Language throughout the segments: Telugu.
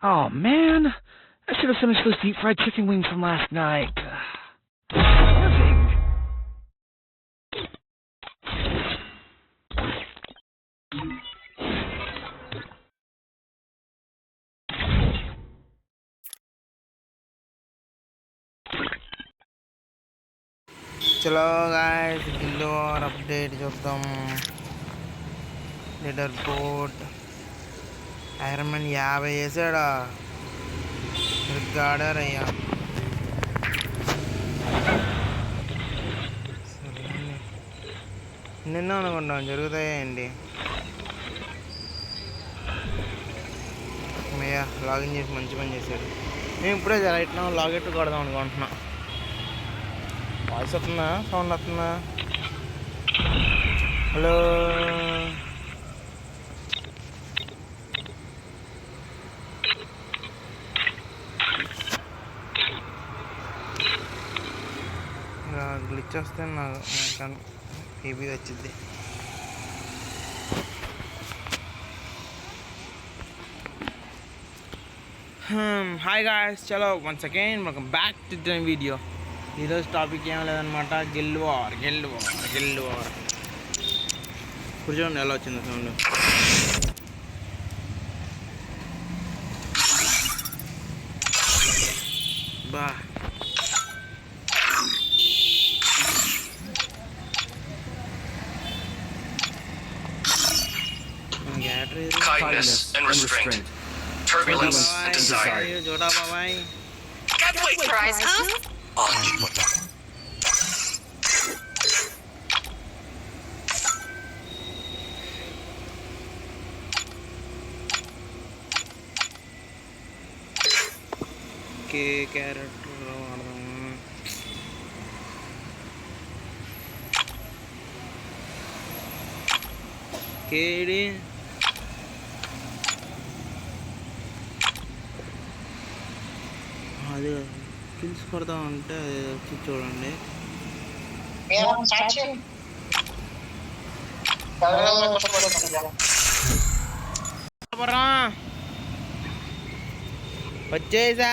Oh man, I should have finished those deep fried chicken wings from last night. Starving. चलो गाइस गिल्लो और अपडेट చూద్దాం లీడర్ బోర్డ్ ఐరన్ మ్యాన్ 50 వేసాడా రికార్డర్ అయ్యా నిన్న అనుకుంటాం జరుగుతాయండి మేయా లాగిన్ చేసి మంచి పని చేశాడు నేను ఇప్పుడే రైట్ నా లాగెట్ కొడదాం అనుకుంటున్నా వాయిస్ వస్తుందా సౌండ్ వస్తుందా హలో గ్లిచ్ వస్తే నాకు పీబీ వచ్చింది హాయ్ గాయ్స్ చలో once again welcome back to the video ఈరోజు టాపిక్ ఏం లేదనమాట గిల్డ్ వార్ కూర్చోండి ఎలా వచ్చింది సౌండ్ బా kindness and restraint, turbulence and desire. जोड़ा Babai Can't wait for eyes, huh? के कैरेक्टर वाडदाम केडी అది స్కిల్స్ కొడదాం అంటే వచ్చి చూడండి వచ్చేసా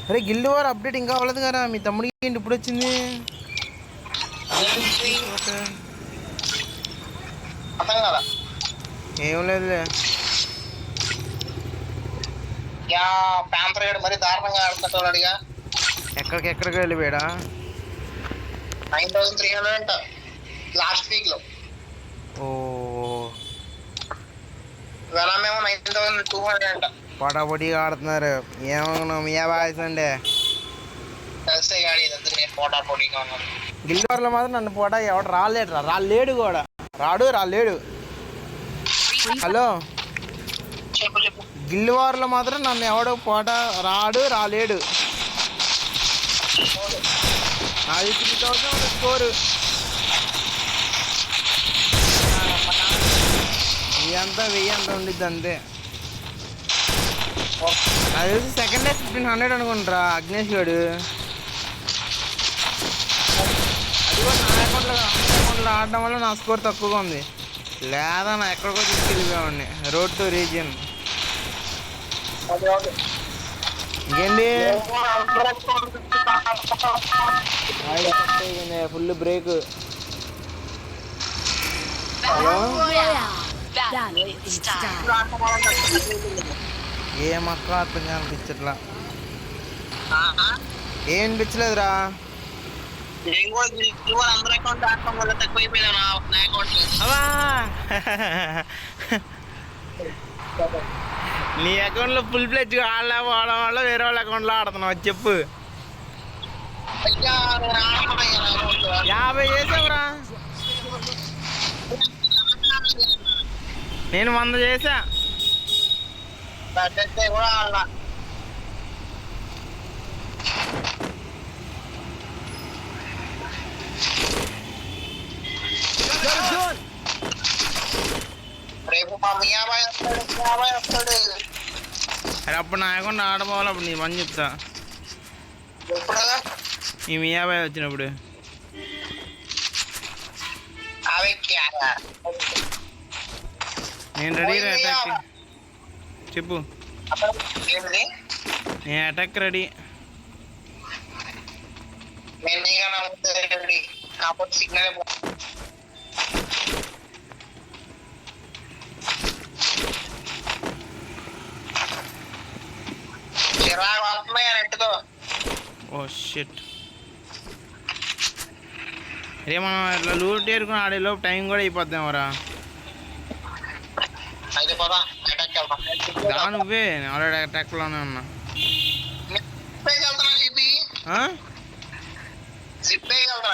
అరే గిల్డ్ వార్ అప్డేట్ ఇంకా అవ్వలేదు కదా మీ తమ్ముడికి ఏంటి ఇప్పుడు వచ్చింది ఏం లేదులే మరి దారుణంగా ఆడుతున్నాడుగా ఎక్కడికి వెళ్ళిపోయాడా 9300 అంట లాస్ట్ వీక్ లో ఓ ఇవాళ మేము 9200 అంట పొటాపొటిగా ఆడుతున్నారు ఏమన్నా మియా బాయ్స్ అండి కలిసే గాడి ఇదంతా నేను పోటాపోటీగా ఉన్నాను గిల్డ్ వార్లో మాత్రం నన్ను పోటా ఎవడు రాలేడు కూడా రాలేడు హలో చెప్పు గిల్డ్ వార్లో మాత్రం నన్ను ఎవడు పోటా రాలేడు అది 3000 స్కోరు ఇదంతా 1000 అంత ఉండిద్ది అంతే అది తెలిసి సెకండ్ డే 1500 అనుకుంటారా అగ్నేష్ గారు అది కూడా నా అకౌంట్లో ఆడడం వల్ల నా స్కోర్ తక్కువగా ఉంది లేదా నా ఎక్కడికో తీసుకెళ్ళిపోయామండి రోడ్ టు రీజియన్ ఇంకేంటి ఫుల్ బ్రేక్ హలో ఏమక్క అర్థం అనిపించట్లా ఏం అనిపించలేదురా నీ అకౌంట్లో ఫుల్ ప్లేజ్ ఆడడం వల్ల వేరే వాళ్ళ అకౌంట్లో ఆడుతున్నావు చెప్పు 50 చేసావురా నేను 100 చేసా రేపు మా మియాబాయ్ వస్తాడు అరే అప్పుడు నా అకౌంట్ ఆడపోవాలి అప్పుడు నీ పని చెప్తా ఎప్పుడుగా ఈ మియాబాయ్ వచ్చినప్పుడు అవి నేను రెడీ రా అటాక్. చెప్పు. ఏంటి నేను అటాక్ రెడీ. నేను నీకన్నా రెడీ, కాకపోతే సిగ్నల్ చిరాకు వస్తున్నాయి నెట్తో. Oh shit. రే మనం ఇట్లా లూట్ ఏరుకుని ఆడేలోపు టైం కూడా అయిపోద్దామరా. అయితే పోదా అటాక్ వెళ్తాం. దా నువ్వే, ఆల్రెడీ అటాక్లోనే ఉన్నా. వెళ్తున్నా జీపీ, జిప్ వెళ్తున్నా.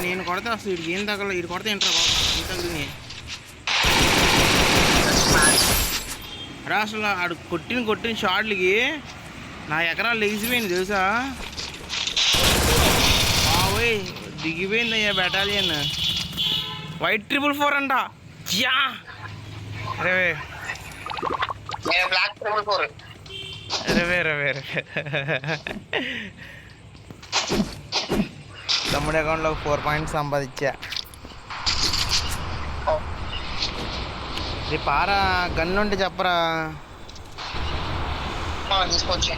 నేను కొడతా అసలు వీడికి ఏం తగల, వీడు కొడతా ఏంట్రా బాబు ఏం తగ్గుతుంది రా. అసలు ఆడు కొట్టిన షాట్లకి నా ఎకరాలు లెగిసిపోయింది తెలుసా బాబోయ్. దిగిపోయిందయ్యా బెటాలియన్. వైట్ 444 అంట. Yeah రవే black 444. రవే రవే తమ్ముడి అకౌంట్లో 4 పాయింట్స్ సంపాదించా. రే పారా గన్ను ఉంటే చెప్పరా. తీసుకొచ్చి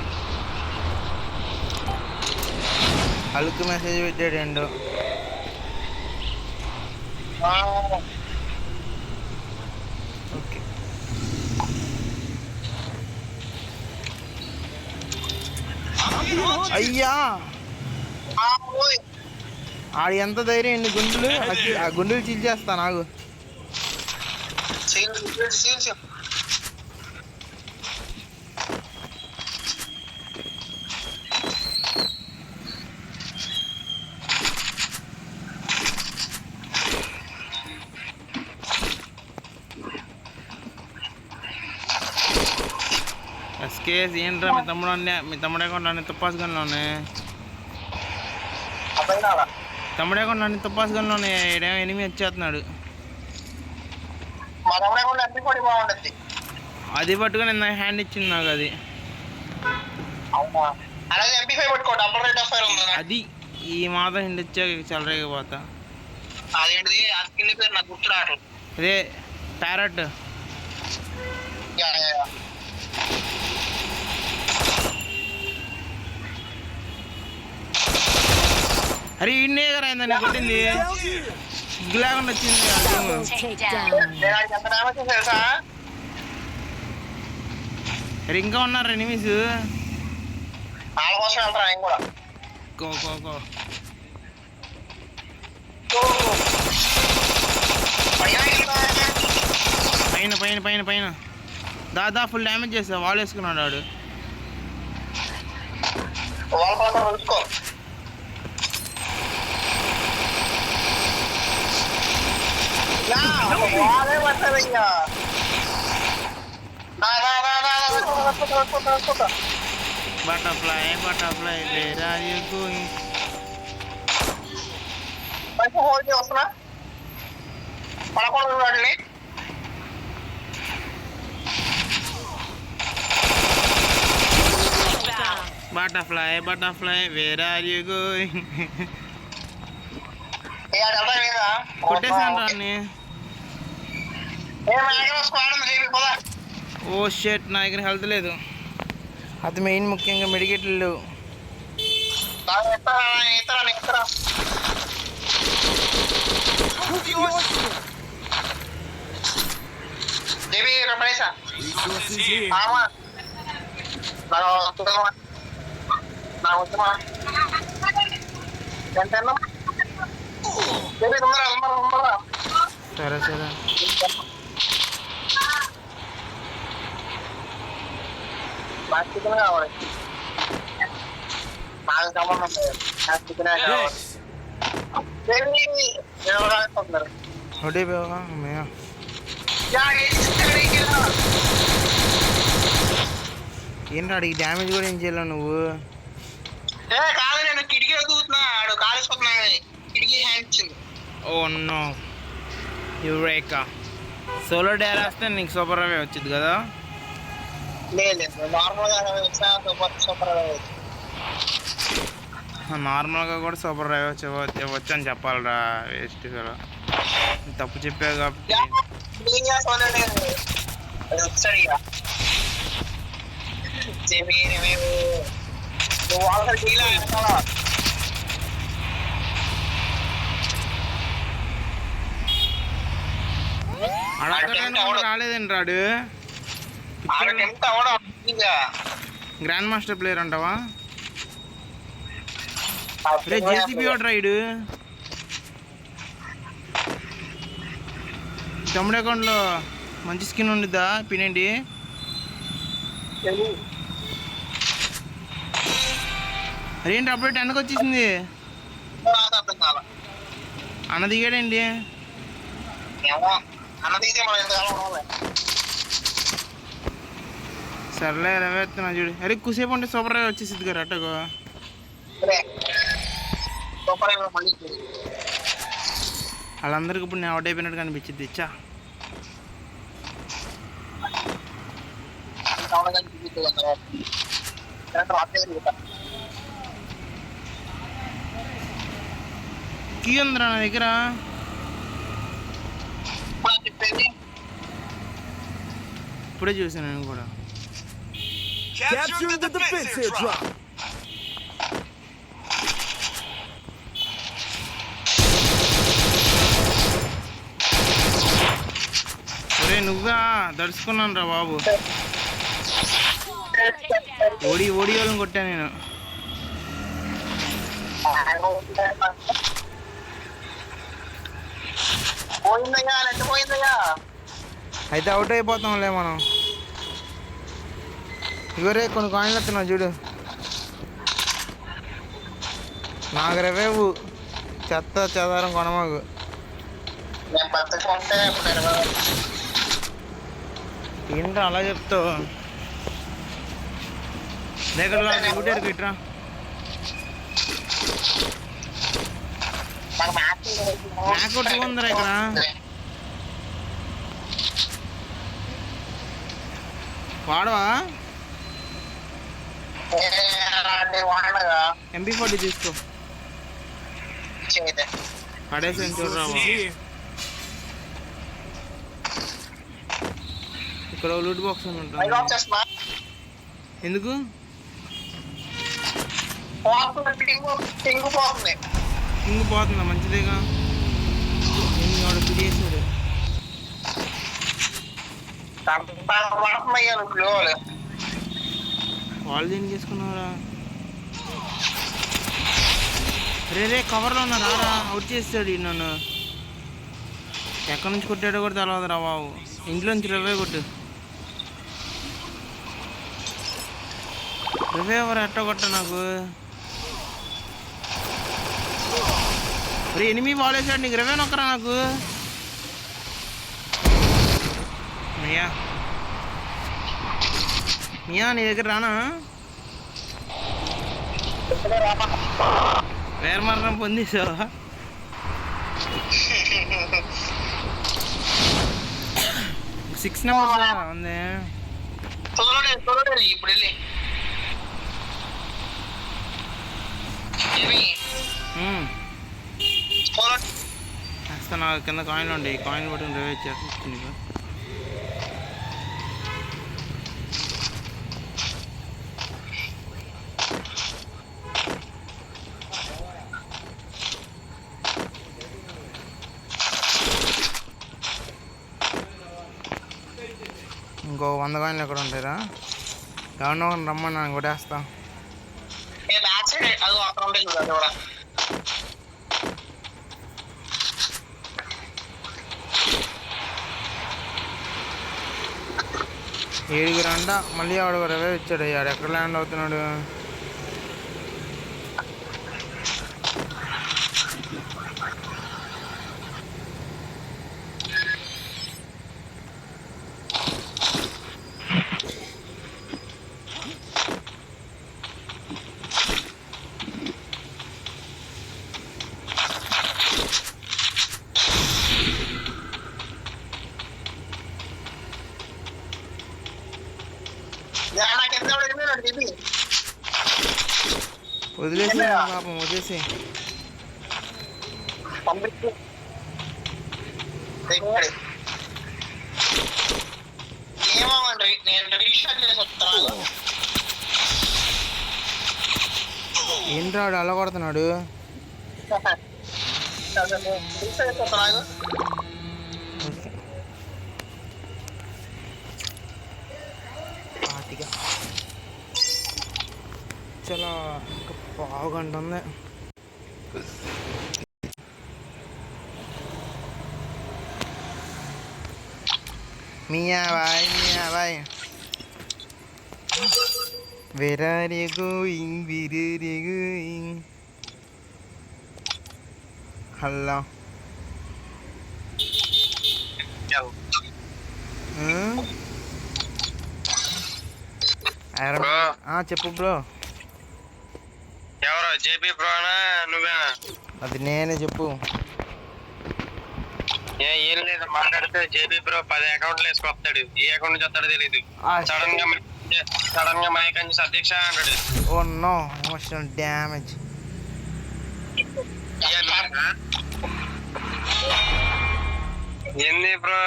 అలుకు మెసేజ్ పెట్టాడు. ఓకే అయ్యా ఆడు ఎంత ధైర్యం అండి. గుండులు ఆ గుండులు చీల్చేస్తా నాకు. ఎస్కేస్ ఏంట్రా మీ తమ్ముడు అకౌంట్లో అన్ని తుప్పాస్ గన్లు ఉన్నాయి. తమ్ముడు అకౌంట్లో అన్ని తుప్పాస్ గన్లు ఉన్నాయి. ఏడేమో ఎనిమిది వచ్చేస్తున్నాడు. అది పట్టుకొని నా హ్యాండ్ ఇచ్చింది నాకు. అది ఈ మాత్రం హ్యాండ్ ఇచ్చాక చెలరేగిపోతా. అదే ప్యారెట్. అరే ఇన్నే కదా అయిందని కొట్టింది. సిగ్గులేకుండా వచ్చింది. అరే ఇంకా ఉన్నారు ఎనిమిస్. Go go go. పైన పైన పైన పైన దాదా ఫుల్ డ్యామేజ్ చేస్తా. వాల్ వేసుకున్నాడు వాడు. Butterfly butterfly where are you going. Butterfly butterfly where are you going. కొట్టేసాను రాన్ని. ఓ షెట్ నా దగ్గర హెల్త్ లేదు. అది మెయిన్ ముఖ్యంగా మెడికేట్లు లేవు. సరే సరే కావాలి. నాకు సంబంధం లేదు. నాకు చికెనే కావాలి. ఏంటి అడిగి డ్యామేజ్ కూడా ఏం చేయలేవు నువ్వు. కాదు నేను కిటికీలో దూకుతున్నాడు. కాలేసుకున్నా కిటికీ హ్యాండ్ ఇచ్చింది. Oh no eureka. Solo dare వేస్తే నీకు సూపర్ అవే వచ్చింది కదా. లేదు నార్మల్గా వచ్చినా సూపర్ నార్మల్గా కూడా సూపర్ డ్రైవ్ వచ్చు అని చెప్పాలరా. వేస్ట్ కదా, తప్పు చెప్పావు కాబట్టి. రాలేదండి రాడు. గ్రాండ్ మాస్టర్ ప్లేయర్ అంటావా? రే జేసీబీ వాడు రైడు తమ్ముడు అకౌంట్లో మంచి స్కిన్ ఉండిద్దా పినండి? అదేంటి అప్డేట్ వెనక వచ్చేసింది? అన్న దిగాడండి. సర్లే రవేస్తున్నా చూడు. అరే కుసేపు ఉంటే సూపర్ రైవ్ వచ్చేసింది కదా అట్టకు. వాళ్ళందరికి ఇప్పుడు నేను అవుట్ అయిపోయినట్టు కనిపించింది. ఇచ్చా కీ ఉందిరా నా దగ్గర. ఇప్పుడే చూసాను నేను కూడా. ఒరే నువ్వా దడుచుకున్నాను రా బాబు. ఓడి వాళ్ళని కొట్టా నేను. అయితే అవుట్ అయిపోతాంలే మనం. ఇవరే కొన్ని కాయిన్లు వస్తున్నావు చూడు. నాకు రవేవు చెత్త చెదారం కొనమాకు. ఏంటో అలా చెప్తావు? దగ్గర గుడ్డారు ఇట్రా. నాకు 200 ఇక్కడ. వాడవా? MP40 తీసుకో. పడేసాను చూడరా. ఇక్కడ లూట్ బాక్స్ అని ఉంటుంది. ఎందుకు కింగ్ పోతుందా? మంచిదేగా. వాడు పిడిచేసాడు. వాళ్ళు దేనికి చేసుకున్నారా? రే కవర్లో ఉన్నా రారా. అవుట్ చేస్తాడు నన్ను. ఎక్కడి నుంచి కొట్టాడో కూడా తెలియదు రా బాబు. ఇంట్లో నుంచి రవే కొట్టు. రవే ఎవరు ఎట్ట కొట్ట నాకు. రే ఎనిమిది బాల్ వేసాడు. నీకు రవే నొక్కరా నాకు. మియా నీ దగ్గర రానా? వేరే మరణం పొందేసావా? 6 నెంబర్ ఉంది. ఇప్పుడు వేస్తాను. కింద కాయిన్లు ఉండే. కాయిన్ పట్టుకుని రేవే ఇచ్చారు నీకు. ఇంకో 100 కాయిన్లు ఎక్కడ ఉంటాయిరా? ఎవరినో రమ్మని నేను కొట్టేస్తా. ఏడుగురు అంట. మళ్ళీ ఆవిడ రవే ఇచ్చాడు. ఆడు ఎక్కడ ల్యాండ్ అవుతున్నాడు? వదిలేసి పాపం వదిలేసి. పంపించు. ఏమోమండి నేను రీస్టార్ట్ చేసి వస్తాను. ఏంట్రా వాడు అలా కొడుతున్నాడు? చాలా ఇంకా పావు గంట ఉంది. మియా bye Where are you going? Where are you going? Hello. చెప్పు బ్రో. ఎవరో జేపీ బ్రోనా నువ్వేనా? అది నేనే, చెప్పు. ఏం లేదు, మాట్లాడితే జేపీ బ్రో 10 అకౌంట్లు వేసుకొస్తాడు. ఏ అకౌంట్ నుంచి వస్తాడో తెలియదు. సడన్ గా మైక్ అని అధ్యక్ష అంటాడు. Oh no, emotional damage. ఏంది బ్రో